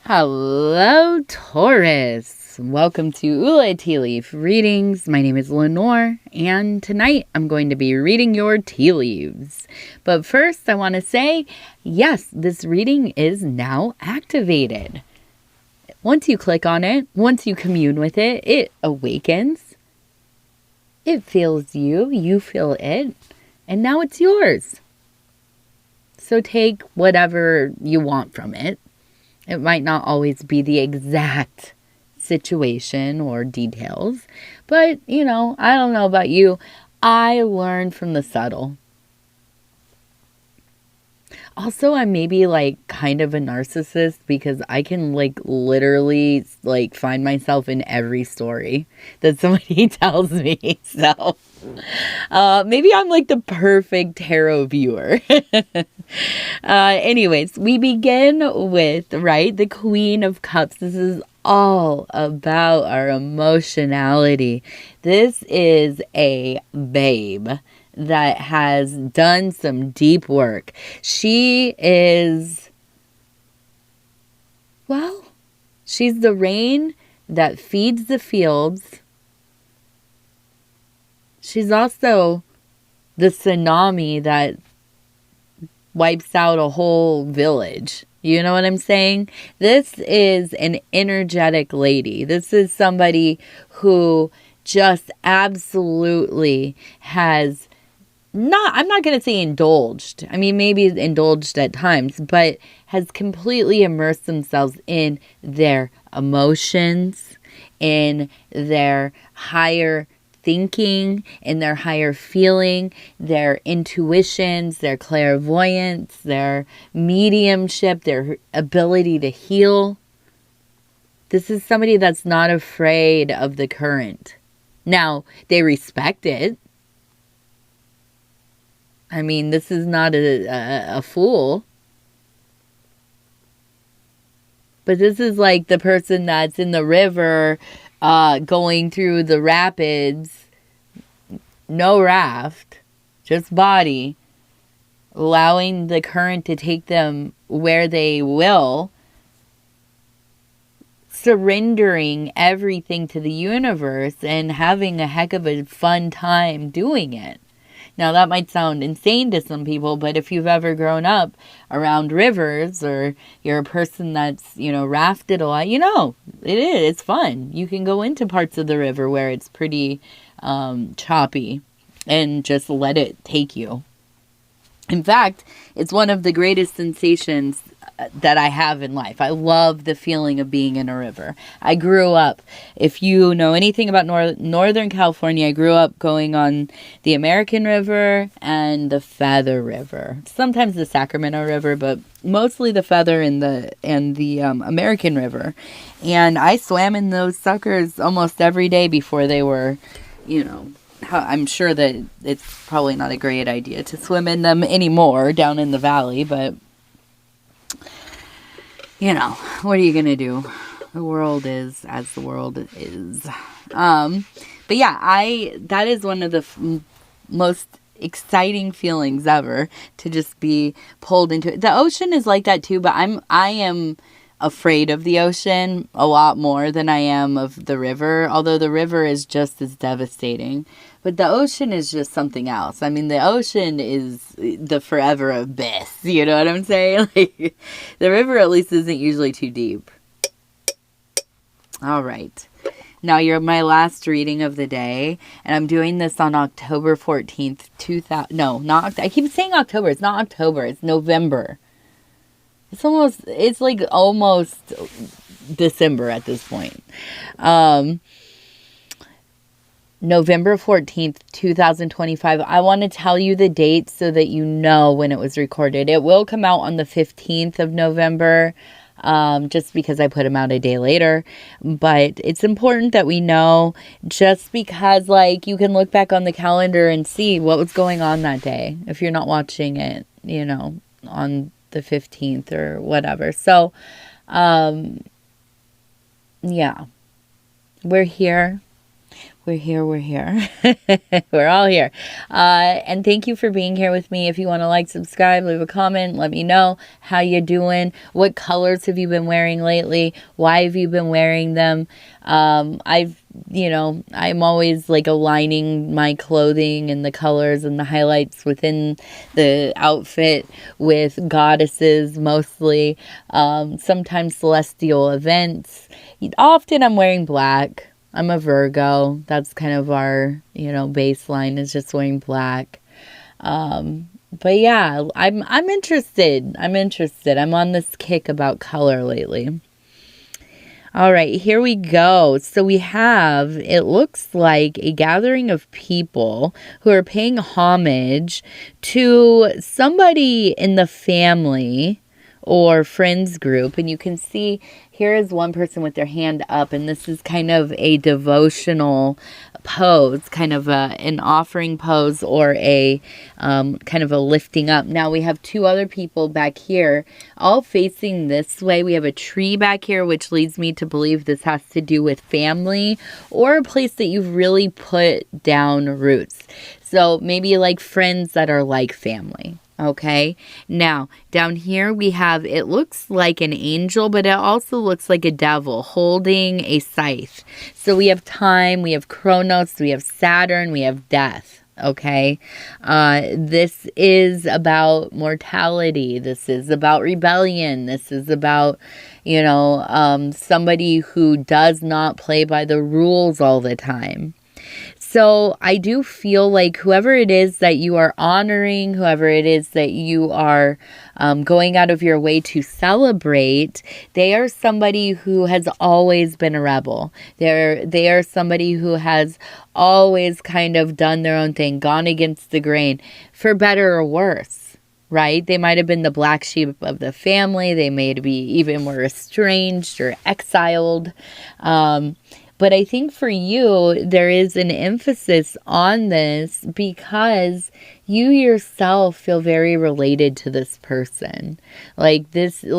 Hello, Taurus. Welcome to Ula Tea Leaf Readings. My name is Lenor, and tonight I'm going to be reading your tea leaves. But first, I want to say, yes, this reading is now activated. Once you click on it, once you commune with it, it awakens. It feels you, you feel it, and now it's yours. So take whatever you want from it. It might not always be the exact situation or details, but, I don't know about you. I learn from the subtle. Also, I'm maybe kind of a narcissist because I can literally find myself in every story that somebody tells me. So maybe I'm the perfect tarot viewer. Anyways, we begin with, the Queen of Cups. This is all about our emotionality. This is a babe that has done some deep work. She is, she's the rain that feeds the fields. She's also the tsunami that wipes out a whole village. You know what I'm saying? This is an energetic lady. This is somebody who just absolutely has I'm not going to say indulged. I mean, maybe indulged at times, but has completely immersed themselves in their emotions, in their higher thinking, in their higher feeling, their intuitions, their clairvoyance, their mediumship, their ability to heal. This is somebody that's not afraid of the current. Now, they respect it. I mean, this is not a fool. But this is like the person that's in the river going through the rapids. No raft, just body. Allowing the current to take them where they will. Surrendering everything to the universe and having a heck of a fun time doing it. Now, that might sound insane to some people, but if you've ever grown up around rivers or you're a person that's, rafted a lot, it is. It's fun. You can go into parts of the river where it's pretty choppy and just let it take you. In fact, it's one of the greatest sensations that I have in life. I love the feeling of being in a river. I grew up, if you know anything about Northern California, I grew up going on the American River and the Feather River. Sometimes the Sacramento River, but mostly the Feather and the American River. And I swam in those suckers almost every day before they were, I'm sure that it's probably not a great idea to swim in them anymore down in the valley, but what are you going to do? The world is as the world is. But yeah, that is one of the most exciting feelings ever, to just be pulled into it. The ocean is like that too, but I am afraid of the ocean a lot more than I am of the river, although the river is just as devastating. But the ocean is just something else. I mean, the ocean is the forever abyss. You know what I'm saying? The river at least isn't usually too deep. All right. Now you're my last reading of the day, and I'm doing this on October 14th, I keep saying October. It's not October. It's November. It's almost December at this point. November 14th, 2025. I want to tell you the date so that you know when it was recorded. It will come out on the 15th of November, just because I put them out a day later. But it's important that we know, just because you can look back on the calendar and see what was going on that day if you're not watching it, on the 15th or whatever. So, yeah, we're here. We're here. We're here. We're all here. And thank you for being here with me. If you want to like, subscribe, leave a comment, let me know how you doing. What colors have you been wearing lately? Why have you been wearing them? I'm always like aligning my clothing and the colors and the highlights within the outfit with goddesses mostly. Sometimes celestial events. Often I'm wearing black. I'm a Virgo. That's kind of our, baseline is just wearing black. But yeah, I'm interested. I'm on this kick about color lately. All right, here we go. So we have, it looks like a gathering of people who are paying homage to somebody in the family or friends group. And you can see here is one person with their hand up, and this is kind of a devotional pose, kind of an offering pose or a kind of a lifting up. Now we have two other people back here, all facing this way. We have a tree back here, which leads me to believe this has to do with family or a place that you've really put down roots. So maybe like friends that are like family. Okay, now down here we have, it looks like an angel, but it also looks like a devil holding a scythe. So we have time, we have Kronos, we have Saturn, we have death. Okay, this is about mortality. This is about rebellion. This is about, somebody who does not play by the rules all the time. So I do feel like whoever it is that you are honoring, whoever it is that you are going out of your way to celebrate, they are somebody who has always been a rebel. They are somebody who has always kind of done their own thing, gone against the grain, for better or worse. Right? They might have been the black sheep of the family. They may be even more estranged or exiled. But I think for you, there is an emphasis on this because you yourself feel very related to this person. If this is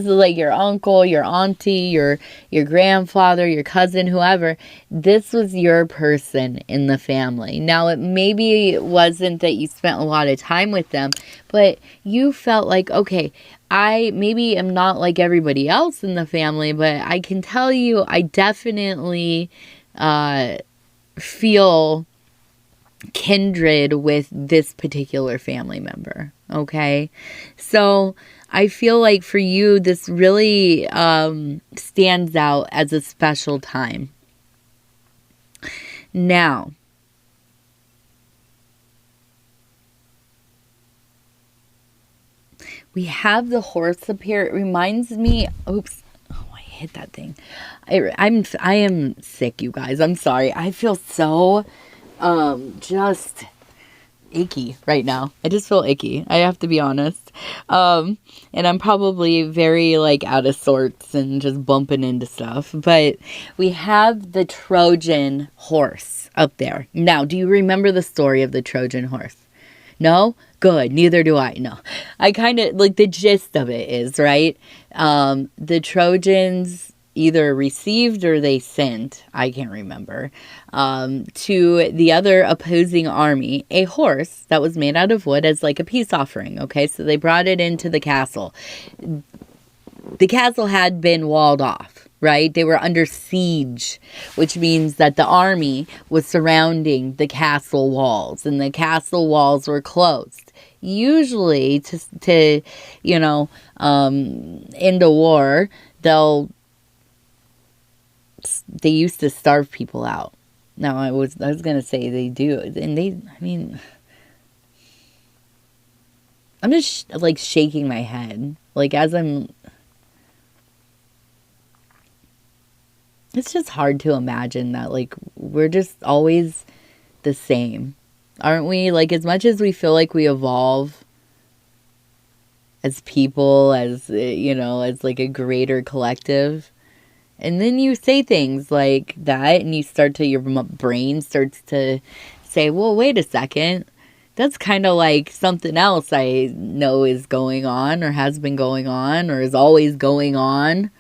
like your uncle, your auntie, your grandfather, your cousin, whoever, this was your person in the family. Now, maybe it wasn't that you spent a lot of time with them, but you felt like, okay, I maybe am not like everybody else in the family, but I can tell you I definitely feel kindred with this particular family member. Okay, so I feel like for you, this really stands out as a special time. Now, we have the horse up here. It reminds me, oops, oh, I hit that thing. I am sick, you guys. I'm sorry. I feel so just icky right now. I just feel icky. I have to be honest. And I'm probably very out of sorts and just bumping into stuff. But we have the Trojan horse up there. Now, do you remember the story of the Trojan horse? No? Good. Neither do I. No. I kind of, the gist of it is, right? The Trojans either received or they sent, I can't remember, to the other opposing army, a horse that was made out of wood as a peace offering. Okay, so they brought it into the castle. The castle had been walled off, right? They were under siege, which means that the army was surrounding the castle walls, and the castle walls were closed. Usually, to end a war, they used to starve people out. Now, I was gonna say they do, and I'm just shaking my head, as I'm. It's just hard to imagine that we're just always the same, aren't we? As much as we feel like we evolve as people, as as a greater collective. And then you say things like that and your brain starts to say, well, wait a second. That's kind of like something else I know is going on or has been going on or is always going on.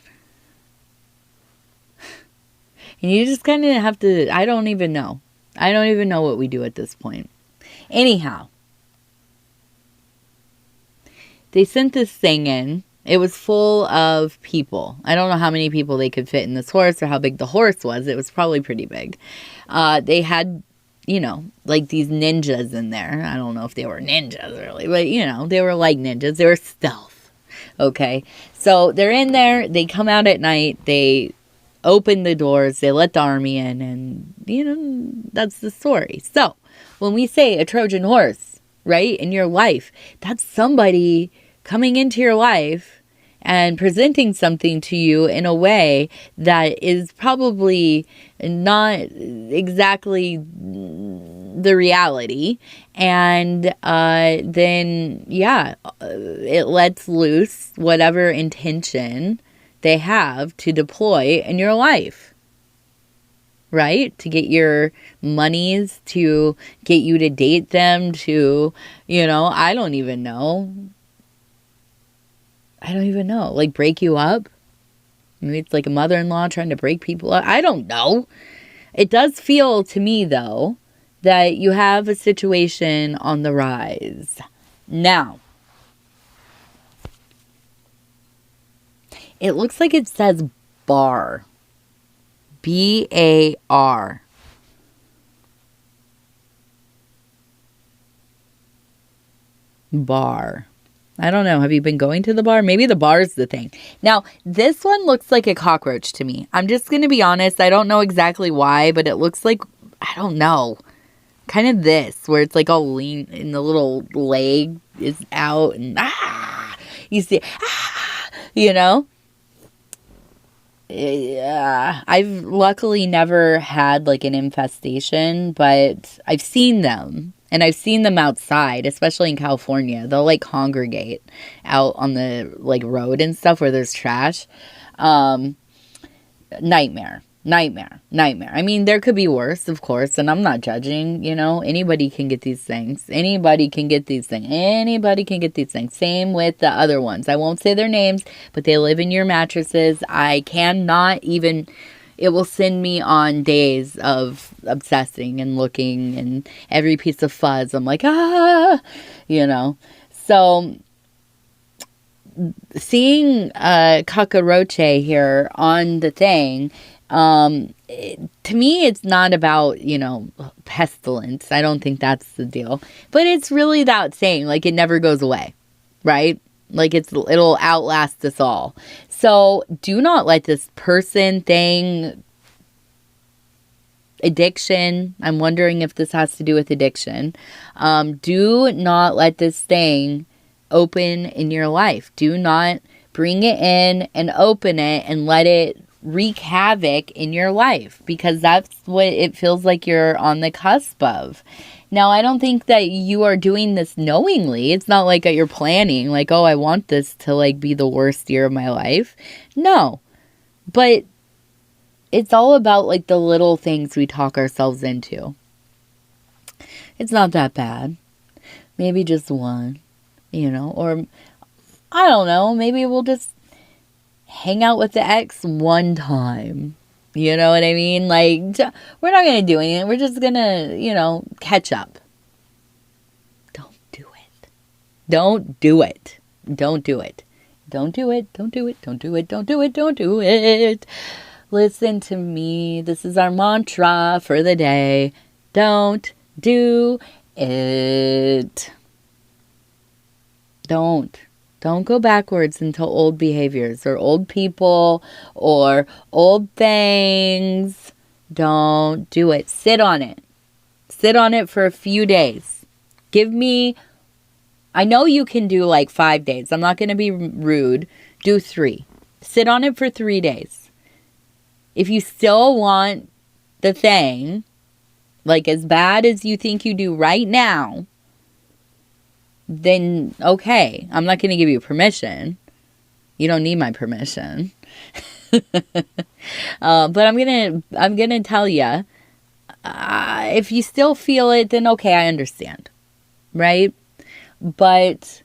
And you just kind of have to, I don't even know. I don't even know what we do at this point. Anyhow, they sent this thing in. It was full of people. I don't know how many people they could fit in this horse or how big the horse was. It was probably pretty big. They had, like these ninjas in there. I don't know if they were ninjas really, but they were like ninjas. They were stealth. Okay. So they're in there. They come out at night. They open the doors. They let the army in, and, that's the story. So when we say a Trojan horse, right, in your life, that's somebody coming into your life and presenting something to you in a way that is probably not exactly the reality. And then, it lets loose whatever intention they have to deploy in your life. Right? To get your monies, to get you to date them, to, I don't even know. Like break you up. Maybe it's like a mother-in-law trying to break people up. I don't know. It does feel to me, though, that you have a situation on the rise. Now, it looks like it says bar. B-A-R. Bar. I don't know. Have you been going to the bar? Maybe the bar's the thing. Now, this one looks like a cockroach to me. I'm just going to be honest. I don't know exactly why, but it looks like, I don't know, kind of this, where it's like all lean and the little leg is out and you see, I've luckily never had like an infestation, but I've seen them. And I've seen them outside, especially in California. They'll like congregate out on the like road and stuff where there's trash. Nightmare. I mean, there could be worse, of course, and I'm not judging, anybody can get these things. Same with the other ones. I won't say their names, but they live in your mattresses. I cannot even, it will send me on days of obsessing and looking and every piece of fuzz. I'm like, So seeing cockroach here on the thing, to me, it's not about, pestilence. I don't think that's the deal. But it's really that saying, like, it never goes away, right? Like, it'll outlast us all. So do not let this person, thing, addiction. I'm wondering if this has to do with addiction. Do not let this thing open in your life. Do not bring it in and open it and let it wreak havoc in your life, because that's what it feels like you're on the cusp of. Now, I don't think that you are doing this knowingly. It's not like you're planning, like, oh, I want this to like be the worst year of my life. No, but it's all about like the little things we talk ourselves into. It's not that bad. Maybe just one, or I don't know, maybe we'll just hang out with the ex one time. You know what I mean? Like, we're not going to do anything. We're just going to, catch up. Don't do it. Don't do it. Don't do it. Don't do it. Don't do it. Don't do it. Don't do it. Don't do it. Listen to me. This is our mantra for the day. Don't do it. Don't go backwards into old behaviors or old people or old things. Don't do it. Sit on it. Sit on it for a few days. I know you can do like 5 days. I'm not going to be rude. Do 3. Sit on it for 3 days. If you still want the thing, like as bad as you think you do right now, then okay, I'm not going to give you permission. You don't need my permission. But I'm gonna tell you, if you still feel it, then okay, I understand, right? But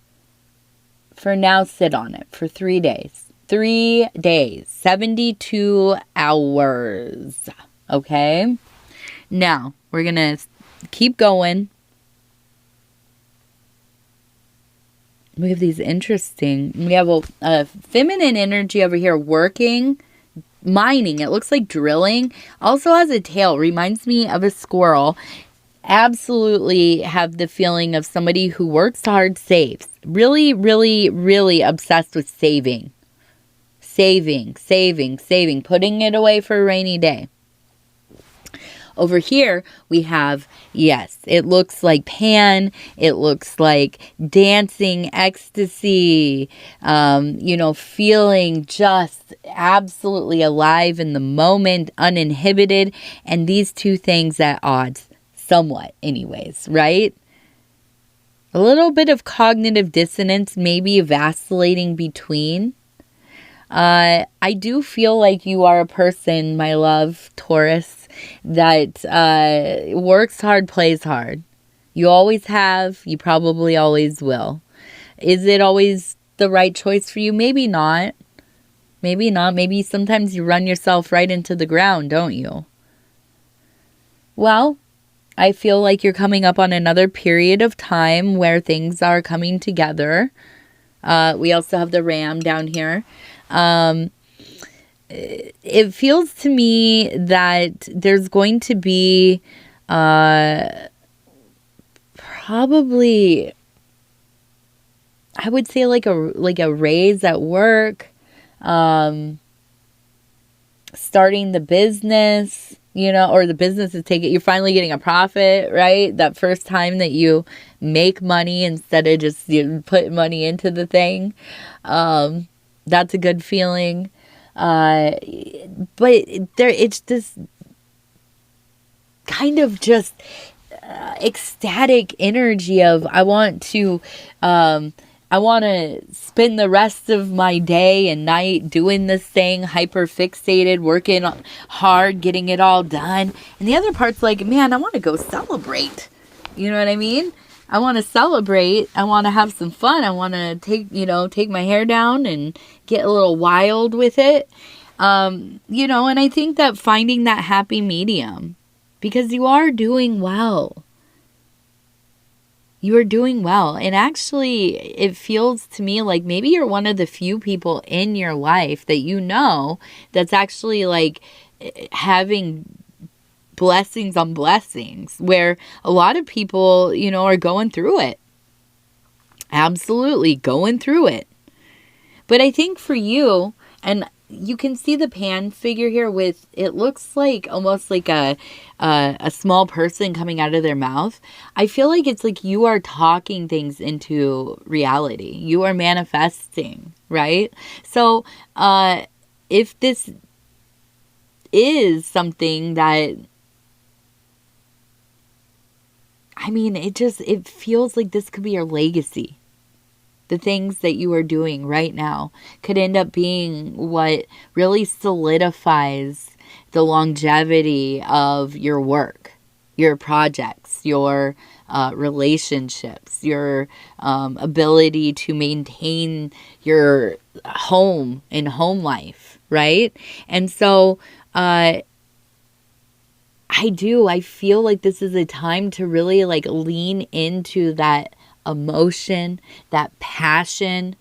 for now, sit on it for 3 days. 3 days, 72 hours. Okay? Now, we're going to keep going. We have these interesting, we have a feminine energy over here working, mining. It looks like drilling. Also has a tail. Reminds me of a squirrel. Absolutely have the feeling of somebody who works hard, saves. Really, really, really obsessed with saving. Saving, putting it away for a rainy day. Over here, we have, yes, it looks like Pan. It looks like dancing, ecstasy, feeling just absolutely alive in the moment, uninhibited. And these two things at odds, somewhat anyways, right? A little bit of cognitive dissonance, maybe vacillating between. I do feel like you are a person, my love, Taurus, that works hard, plays hard. You always have. You probably always will. Is it always the right choice for you? Maybe not. Maybe not. Maybe sometimes you run yourself right into the ground, don't you? Well, I feel like you're coming up on another period of time where things are coming together. We also have the ram down here. It feels to me that there's going to be probably, I would say like a raise at work, starting the business, or the business is you're finally getting a profit, right? That first time that you make money instead of just put money into the thing. That's a good feeling. But it's this kind of just ecstatic energy of I want to spend the rest of my day and night doing this thing, hyper fixated, working hard, getting it all done. And the other part's like, man, I want to go celebrate. You know what I mean? I want to celebrate. I want to have some fun. I want to take my hair down and get a little wild with it. And I think that finding that happy medium, because you are doing well. You are doing well. And actually, it feels to me like maybe you're one of the few people in your life that that's actually like having blessings on blessings, where a lot of people, are going through it. Absolutely going through it. But I think for you, and you can see the Pan figure here with, it looks like almost like a small person coming out of their mouth. I feel like it's like you are talking things into reality. You are manifesting, right? So if this is something that, it feels like this could be your legacy. The things that you are doing right now could end up being what really solidifies the longevity of your work, your projects, your relationships, your ability to maintain your home and home life, right? And so I feel like this is a time to really like lean into that emotion, that passion,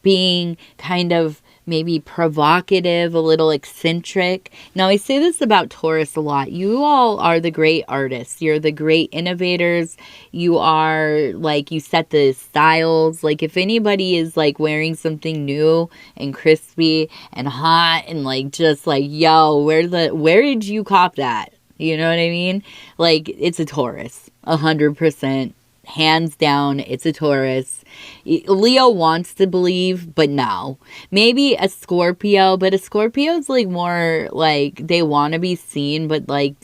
being kind of maybe provocative, a little eccentric. Now, I say this about Taurus a lot. You all are the great artists. You're the great innovators. You are like, you set the styles. Like if anybody is like wearing something new and crispy and hot and like just like, yo, where did you cop that? You know what I mean? Like it's a Taurus, 100%. Hands down, it's a Taurus. Leo wants to believe, but no. Maybe a Scorpio, but a Scorpio's like more like they want to be seen, but like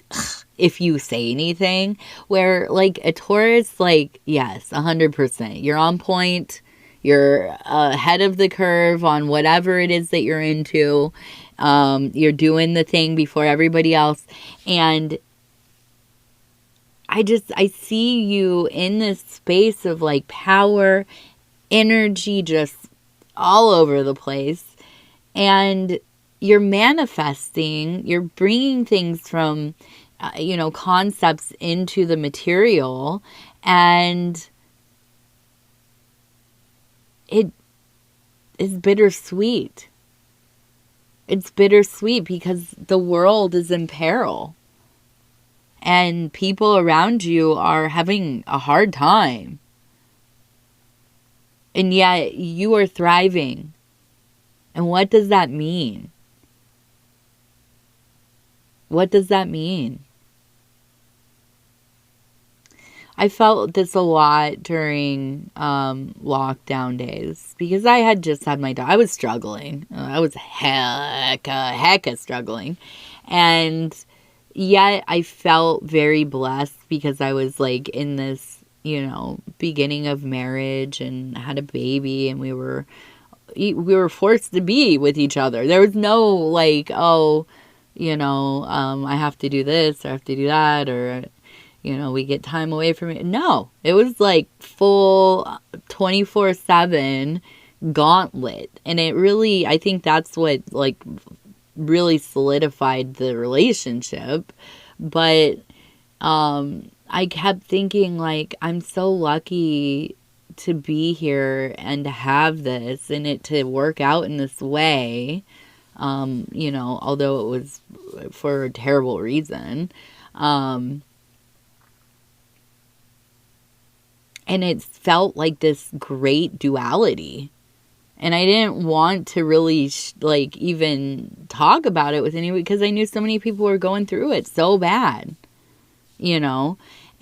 if you say anything, where like a Taurus, like yes, 100%. You're on point. You're ahead of the curve on whatever it is that you're into. You're doing the thing before everybody else. And I see you in this space of like power, energy, just all over the place. And you're manifesting, you're bringing things from, concepts into the material, and it is bittersweet. It's bittersweet because the world is in peril and people around you are having a hard time. And yet you are thriving. And what does that mean? What does that mean? I felt this a lot during lockdown days because I had just had my dog. I was struggling. I was hecka struggling. And yet I felt very blessed because I was like in this, beginning of marriage and had a baby, and we were forced to be with each other. There was no like, I have to do this or I have to do that, or we get time away from it. No, it was like full 24/7 gauntlet. And it really, I think that's what like really solidified the relationship. But I kept thinking like, I'm so lucky to be here and to have this and it to work out in this way. Although it was for a terrible reason. And it felt like this great duality. And I didn't want to really even talk about it with anyone because I knew so many people were going through it so bad,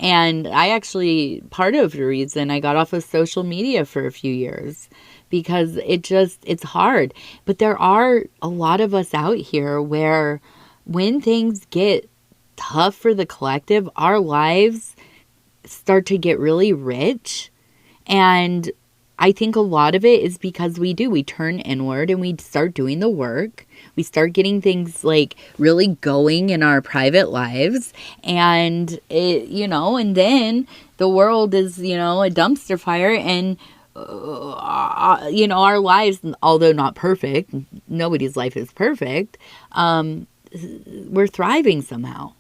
And I actually, part of the reason I got off of social media for a few years because it's hard. But there are a lot of us out here where when things get tough for the collective, our lives start to get really rich. And I think a lot of it is because we turn inward and we start doing the work. We start getting things like really going in our private lives, and and then the world is, a dumpster fire, and our lives, although not perfect, nobody's life is perfect, we're thriving somehow.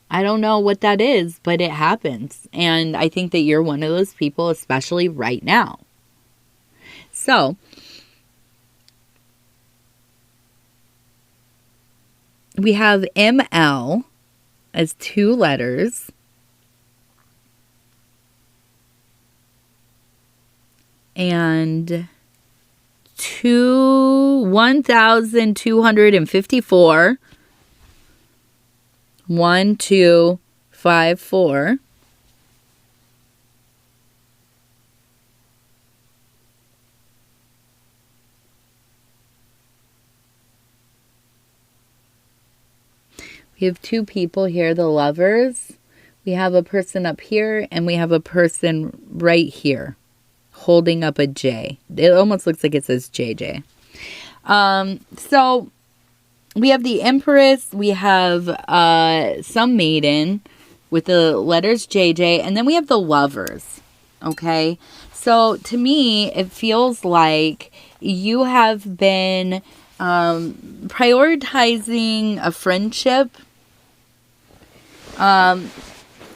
I don't know what that is, but it happens. And I think that you're one of those people, especially right now. So, we have ML as 2 letters. And 1,254. 1254. We have 2 people here, the lovers. We have a person up here, and we have a person right here holding up a J. It almost looks like it says JJ. So we have the Empress, we have some maiden with the letters JJ, and then we have the lovers, okay? So to me, it feels like you have been prioritizing a friendship.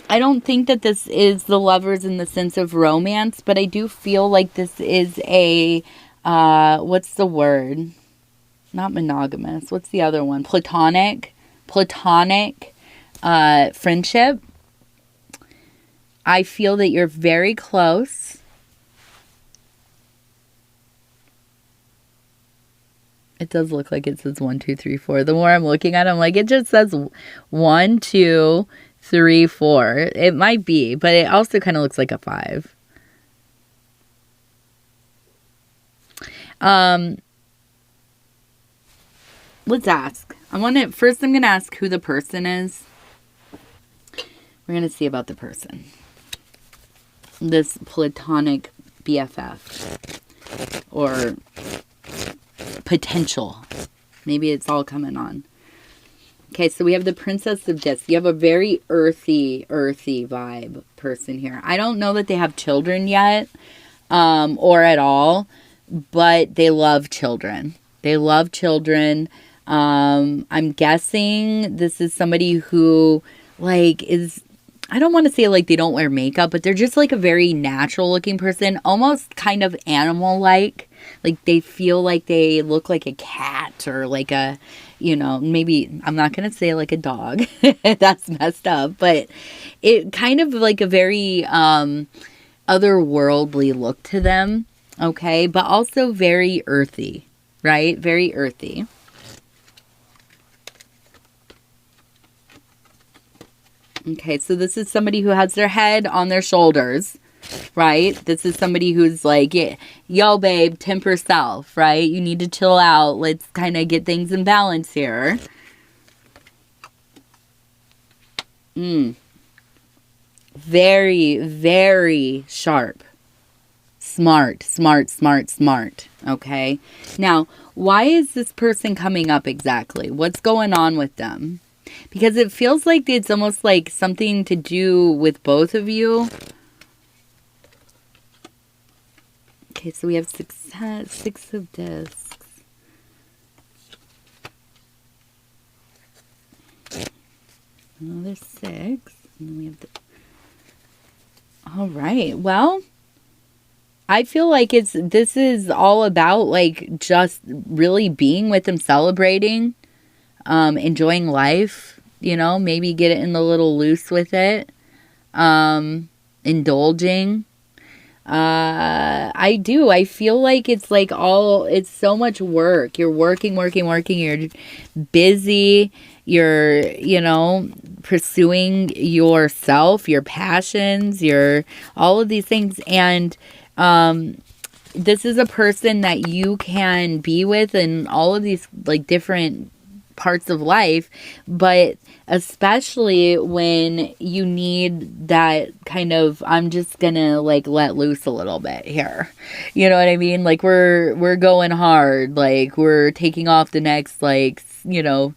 I don't think that this is the lovers in the sense of romance, but I do feel like this is a, what's the word? Not monogamous. What's the other one? Platonic friendship. I feel that you're very close. It does look like it says 1, 2, 3, 4. The more I'm looking at it, I'm like, it just says 1, 2, 3, 4. It might be, but it also kind of looks like a 5. Let's ask. I'm going to ask who the person is. We're going to see about the person. This platonic BFF. Or potential. Maybe it's all coming on. Okay, so we have the Princess of Discs. You have a very earthy vibe person here. I don't know that they have children yet, or at all, but they love children. They love children. I'm guessing this is somebody who, like, is, I don't want to say like they don't wear makeup, but they're just like a very natural looking person, almost kind of animal like. Like they feel like they look like a cat or like a, maybe, I'm not going to say like a dog. That's messed up, but it kind of like a very otherworldly look to them. Okay. But also very earthy, right? Very earthy. Okay, so this is somebody who has their head on their shoulders, right? This is somebody who's like, yeah, yo, babe, temper self, right? You need to chill out. Let's kind of get things in balance here. Very, very sharp. Smart. Okay? Now, why is this person coming up exactly? What's going on with them? Because it feels like it's almost like something to do with both of you. Okay, so we have six of discs. Another 6. And then we have all right. Well, I feel like this is all about like just really being with them, celebrating. Enjoying life, maybe get it in a little loose with it, indulging. I feel like it's like it's so much work. You're working, you're busy, you're, pursuing yourself, your passions, all of these things. And, this is a person that you can be with in all of these like different parts of life, but especially when you need that kind of, I'm just gonna like let loose a little bit here, you know what I mean? Like we're going hard, like we're taking off the next 6-7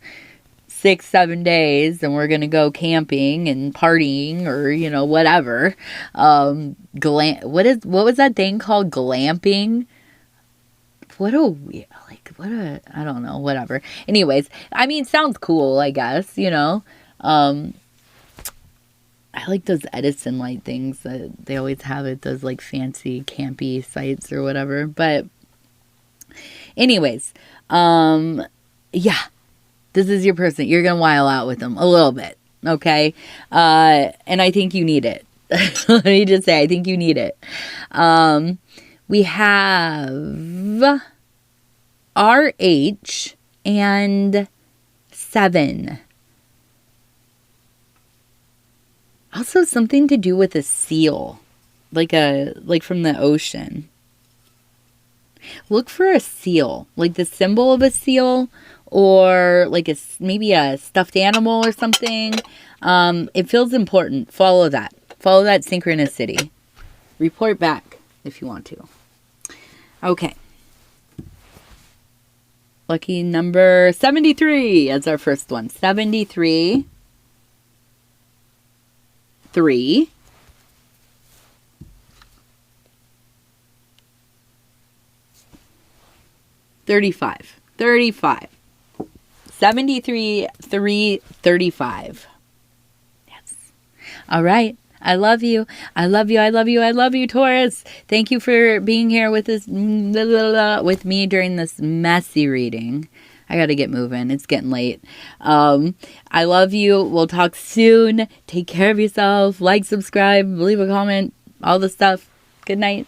days and we're gonna go camping and partying or whatever. What was that thing called? Glamping? I don't know, whatever. Anyways, I mean, sounds cool, I guess, I like those Edison light things that they always have at those like fancy campy sites or whatever. But anyways, yeah, this is your person. You're going to while out with them a little bit. Okay. And I think you need it. Let me just say, I think you need it. We have RH and 7. Also something to do with a seal, like from the ocean. Look for a seal, like the symbol of a seal, or like maybe a stuffed animal or something. It feels important. Follow that synchronicity. Report back if you want to. Okay. Lucky number 73 as our first one. 73. 3. 35. 73, 3, 35. Yes. All right. I love you. I love you, Taurus. Thank you for being here with with me during this messy reading. I got to get moving. It's getting late. I love you. We'll talk soon. Take care of yourself. Like, subscribe, leave a comment, all the stuff. Good night.